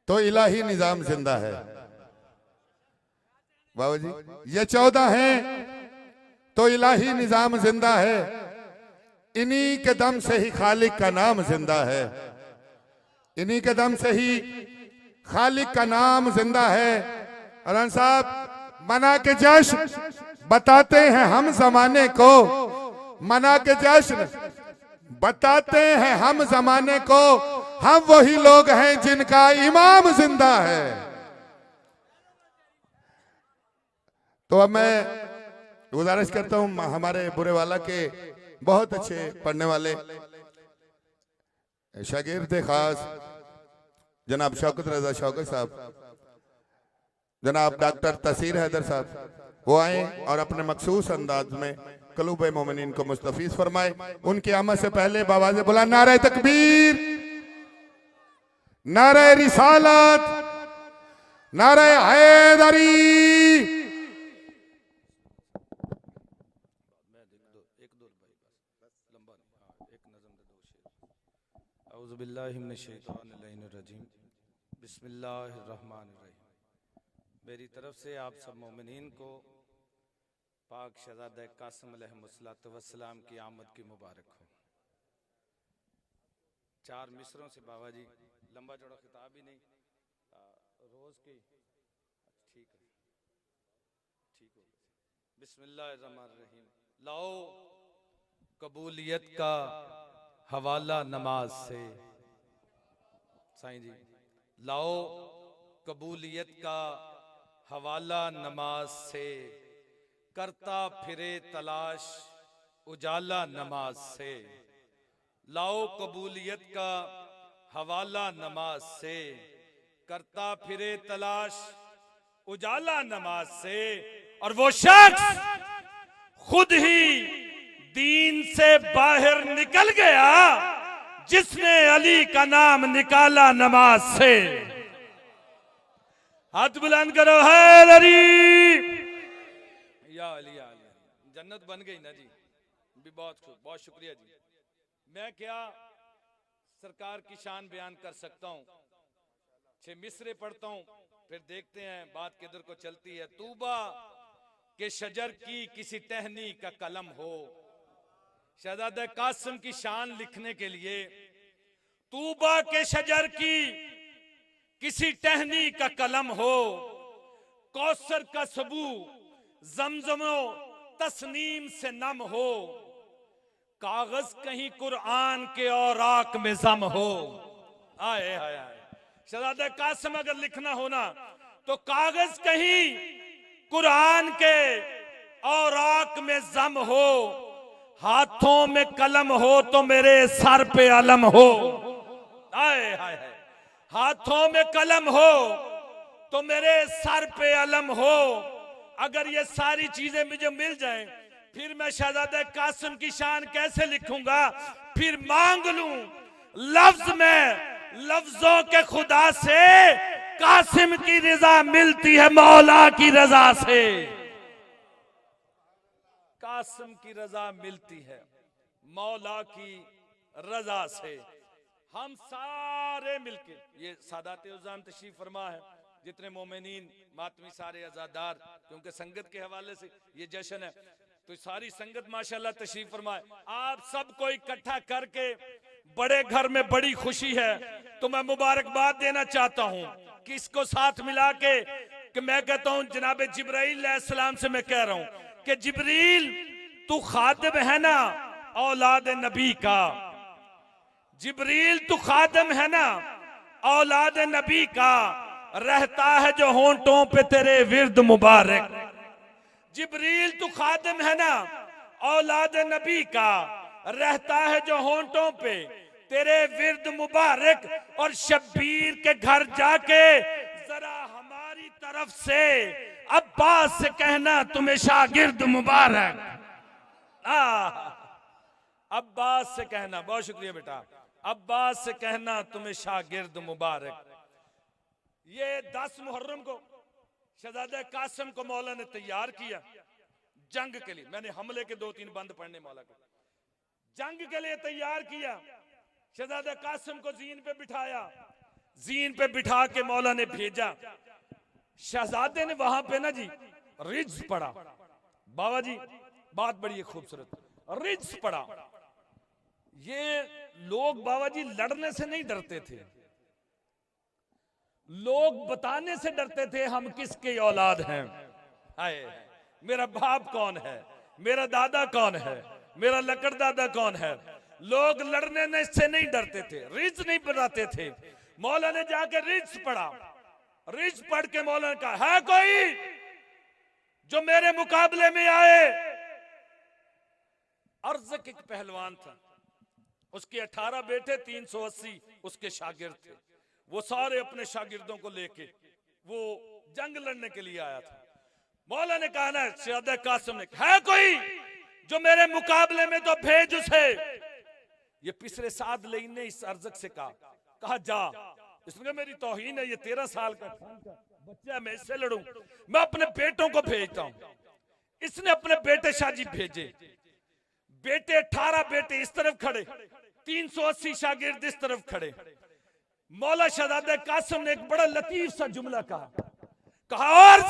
तो इलाही निजाम जिंदा है। बाबा जी, ये 14 हैं तो इलाही निजाम जिंदा है। इन्हीं के दम से ही खालिक का नाम जिंदा है। इन्हीं के दम से ही खालिक का नाम जिंदा है। अरन साहब, मना के जश्न बताते हैं हम जमाने को, मना के जश्न बताते हैं हम जमाने को, हम वही लोग हैं जिनका इमाम जिंदा है। तो अब मैं गुजारिश करता हूं, हमारे बुरे वाला के बहुत अच्छे पढ़ने वाले शागिर्द खास जनाब शौकत रजा शौकत साहब, जनाब डॉक्टर तसीर हैदर साहब, वो आए और अपने मखसूस अंदाज में कलूब मोमिनीन को मुस्तफीज फरमाए। उनकी आमद से पहले बावाज़े बुला नारे तकबीर, नारे रिसालत, नारे हैदरी। बिस्मिल्लाहिर्रहमानिर्रहीम। मेरी तरफ से आप सब मोमिनीन को पाक शहज़ादा कासिम अलैहिस्सलाम की आमद की मुबारक हो। 4 मिसरों से बाबा जी, लंबा चौड़ा खिताब ही नहीं, रोज की ठीक है, ठीक हो। बिस्मिल्लाहिर्रहमानिर्रहीम। लाओ कबूलियत का हवाला नमाज से, साईं जी, लाओ कबूलियत का हवाला नमाज से, करता फिरे तलाश उजाला नमाज से। लाओ कबूलियत का हवाला नमाज से, करता फिरे तलाश उजाला नमाज से। और वो शख्स खुद ही दीन से बाहर निकल गया जिसने अली का नाम निकाला नमाज से। हाथ बुलंद करो, हैदरी या अली या अली। जन्नत बन गई ना जी, भी बहुत शुक्रिया जी। मैं क्या सरकार की शान बयान कर सकता हूँ। 6 मिसरे पढ़ता हूँ, फिर देखते हैं बात किधर को चलती है। तूबा के शजर की किसी टहनी का कलम हो, शहज़ादा कासिम की शान लिखने के लिए तूबा के शजर की किसी टहनी का कलम हो, कौसर का सबू जमजमो तस्नीम से नम हो, कागज कहीं कुरान के औराक में जम हो। आए आए आए, शहज़ादा कासिम अगर लिखना हो ना तो कागज कहीं कुरान के औराक में जम हो, हाथों में कलम हो तो मेरे सर पे अलम हो। आए हाय हाय, हाथों में कलम हो तो मेरे सर पे अलम हो। अगर ये सारी चीजें मुझे मिल जाएं, फिर मैं शहज़ादा कासिम की शान कैसे लिखूंगा। फिर मांग लूं लफ्ज में लफ्जों के खुदा से, कासिम की रजा मिलती है मौला की रजा से। कासिम की रजा मिलती है मौला की रजा से। हम सारे मिलके, ये सादात उज़्ज़ाम तशरीफ फरमा है, जितने मोमिनीन मातमी सारे आजादार, क्योंकि संगत के हवाले से ये जश्न है, तो सारी संगत माशाल्लाह तशरीफ फरमाए। आप सबको इकट्ठा करके बड़े घर में बड़ी खुशी है, तो मैं मुबारकबाद देना चाहता हूँ कि इसको साथ मिला के कि मैं कहता हूँ जनाब जिब्राइल अलैहिस्सलाम से मैं कह रहा हूँ कि जिब्रील तू खादिम है ना औलाद नबी का, जिब्रील तू खादिम है ना औलाद नबी का, रहता है जो होंठों पे तेरे विर्द मुबारक। जिब्रील तू खादिम है ना औलाद नबी का, रहता है जो होंठों पे तेरे विर्द मुबारक। और शब्बीर के घर जाके जरा हमारी तरफ से अब्बास से कहना तुम्हें शागिर्द मुबारक। अब्बास से कहना, बहुत शुक्रिया बेटा, अब्बास से कहना तुम्हें शागिर्द मुबारक। ये 10 मुहर्रम को शहज़ादा कासिम को मौला ने तैयार किया जंग के लिए। मैंने हमले के 2-3 बंद पढ़ने मौला को, जंग के लिए तैयार किया। शहज़ादा कासिम को जीन पे बिठाया, जीन पे बिठा के मौला ने भेजा। शहजादे ने वहां पे ना जी रिज्स पढ़ा। बाबा जी बात बड़ी खूबसूरत, रिज्स पढ़ा। ये लोग बाबा जी लड़ने से नहीं डरते थे, लोग बताने से डरते थे हम किसके औलाद हैं। हाय, मेरा बाप कौन है, मेरा दादा कौन है, मेरा लकड़ दादा कौन है। लोग लड़ने से नहीं डरते थे, रिज नहीं बनाते थे। मौला ने जाके रिज पढ़ा। रिज पढ़ के मौला ने कहा है कोई जो मेरे मुकाबले में आए। अर्ज़क एक पहलवान था, उसके 18 बेटे, 380 उसके शागिर्द थे। वो सारे अपने शागिर्दों को लेके वो जंग लड़ने के लिए आया था। मौला ने कहा ना शहजादा कासिम ने, है कोई जो मेरे मुकाबले में, तो भेज उसे। ये पिछले साद लेन ने इस अर्ज़क से कहा जा। इसने कहा मेरी तौहीन है, ये 13 साल का बच्चा है, मैं इससे लड़ूं? मैं अपने बेटों को भेजता हूं। इसने अपने बेटे शाजी भेजे। बेटे 18 बेटे इस तरफ खड़े, 380 शागिर्द इस तरफ खड़े। मौला शहजादा कासिम ने एक बड़ा लतीफ सा जुमला कहा और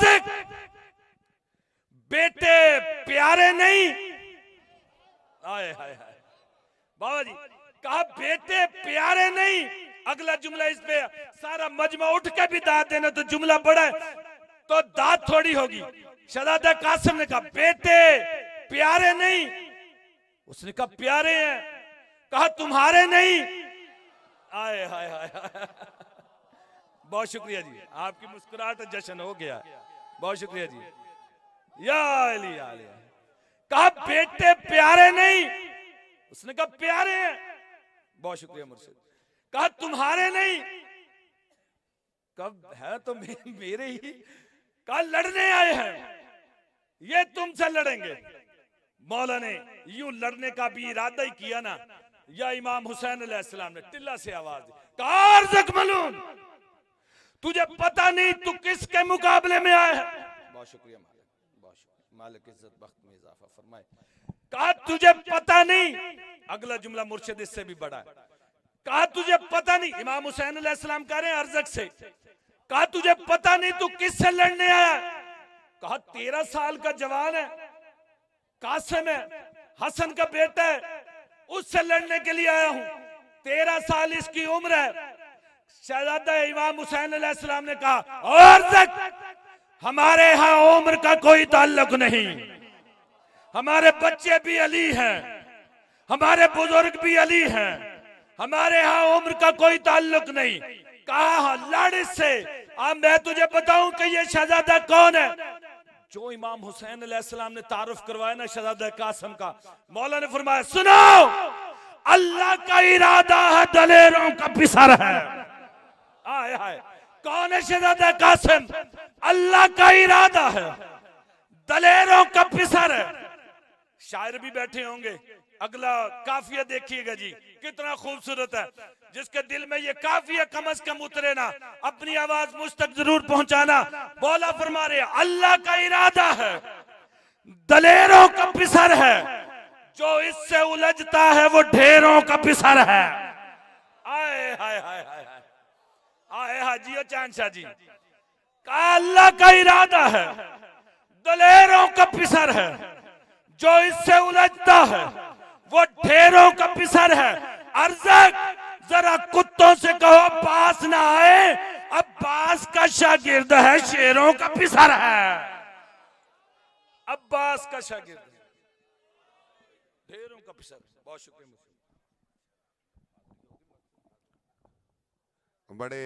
बेटे प्यारे नहीं, आए हाय हाय बाबा जी, कहा बेटे प्यारे नहीं। अगला जुमला इस पे सारा मजमा उठ के भी दाद देना तो जुमला बड़ा है तो दाद थोड़ी होगी। शहजादा कासिम ने कहा बेटे प्यारे नहीं। उसने कहा प्यारे हैं। कहा तुम्हारे नहीं। आए हाय हाय बहुत शुक्रिया जी, आपकी मुस्कुराहट जश्न हो गया, बहुत शुक्रिया जी। या अली या अली। कहा बेटे प्यारे नहीं। उसने कहा प्यारे हैं। बहुत शुक्रिया मुर्शिद। कहा तुम्हारे नहीं। कब है तो मेरे ही। कहा लड़ने आए हैं, ये तुमसे लड़ेंगे। मौला ने यूं लड़ने का भी इरादा ही किया ना, या इमाम हुसैन अलैहिस्सलाम ने टिल्ला से आवाज दी, कहा मलून तुझे पता नहीं तू किसके मुकाबले में आया है। बहुत शुक्रिया मालिक, बहुत शुक्रिया मालिक, इज्जत बख्त में इजाफा फरमाए। कहा तुझे पता नहीं। अगला जुमला मुर्शिद इससे भी बड़ा है। कहा तुझे पता नहीं, इमाम हुसैन अलैहिस्सलाम कह रहे हैं अर्ज़क से, कहा तुझे पता नहीं तू किससे लड़ने आया। कहा 13 साल का जवान है, कासिम है, हसन का बेटा है, उससे लड़ने के लिए आया हूं। 13 साल इसकी उम्र है। शहजादा इमाम हुसैन अलैहिस्सलाम ने कहा और हमारे यहां उम्र का कोई ताल्लुक नहीं, हमारे बच्चे भी अली हैं, हमारे बुजुर्ग भी अली हैं, हमारे यहां उम्र का कोई ताल्लुक नहीं। कहा लड़ से। अब मैं तुझे बताऊं कि ये शहजादा कौन है। जो इमाम हुसैन अलैहिस्सलाम ने तारुफ करवाया ना शहजादा कासिम का, मौला ने फरमाया सुनो, अल्लाह का इरादा है, दलेरों का पिसर है। आए हाय, कौन है शहजादा कासिम? अल्लाह का इरादा है, दलेरों का पिसर है। शायर भी बैठे होंगे। अगला काफिया देखिएगा जी, कितना खूबसूरत है। जिसके दिल में ये काफिया कम अज कम उतरे ना, अपनी आवाज मुझ तक जरूर पहुंचाना। बोला फरमा रहे अल्लाह का इरादा है, दलेरों का पिसर है, जो इससे उलझता है वो ढेरों का पिसर है। आए हाय हाय हाय आए हाजियो चांद शाह जी का अल्लाह का इरादा है, दलेरों का पिसर है, जो इससे उलझता है वो ढेरों का पिसर है। अर्ज़क जरा कुत्तों से कहो पास ना आए, अब्बास का शागिर्द है, शेरों का पिसर है। अब्बास का शागिर्द है, ढेरों का पिसर। बहुत शुक्रिया। बड़े